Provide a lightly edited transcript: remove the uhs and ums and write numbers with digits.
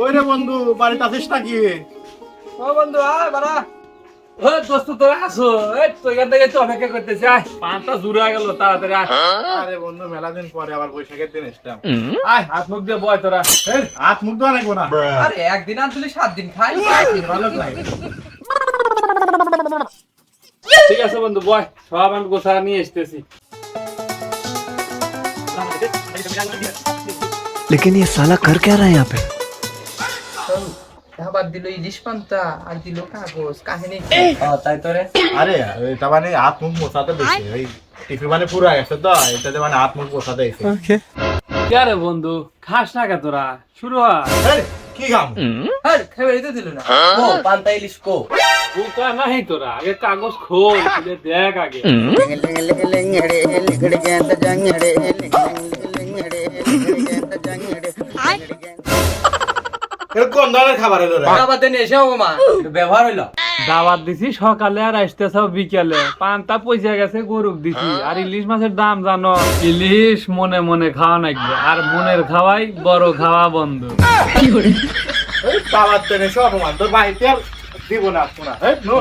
ওই রে বন্ধু, বাড়িতে আছিস নাকি? ও বন্ধু আয় বাড়া। ও দোস্ত তোরা আসো, এই তো এখান থেকে তো অপেক্ষা করতেছি। আয় পানটা জুড়ে গেল, তাড়াতাড়ি আয়। আরে বন্ধু, মেলা দিন পরে আবার বৈশাখের দিন এসলাম। আয় হাত মুখ দিয়ে বয় তোরা। এই, হাত মুখ ধোয়া লাগবো না। আরে একদিন আনছিলি 7 দিন খাই। ভালো লাগে। ঠিক আছে বন্ধু বয়, সব আমি গোছা নিয়ে এসতেছি। लेकिन ये साला कर क्या रहा है यहाँ पे? আবার দিল ইলিশ পান্তা আর দিল কাগজ কাহিনী তাই তো রে। আরে এটা মানে হাত মুখ মোছাতে দিচ্ছে, ওই টিফি মানে পুরো গেছে তো, এটাতে মানে হাত মুখ মোছাতে দিচ্ছে। কে রে বন্ধু, খাস না কে তোরা? শুরু হয়। এই, কি খাম? আরে খাইবারই তো দিল না। ও পান্তা ইলিশ কো। বুকা নাই তোরা, আগে কাগজ খোল, খুলে দেখ আগে। এটা কোন ধরনের খাবার এলো রে? আবার দেন এসে ও মা একটু ব্যবহার হইলো। দাওয়াত দিছি সকালে আর আসতেছ বিকেলে, পান্তা পয়সা গেছে গরুক দিছি। আর ইলিশ মাছের দাম জানো, ইলিশ মনে মনে খাওয়া নাকবে, আর মনের খাওয়াই বড় খাওয়া বন্ধ। এই বাবার তেনে সব অপমান, তোর বাড়িতে আর দিব না শোনা। এই নো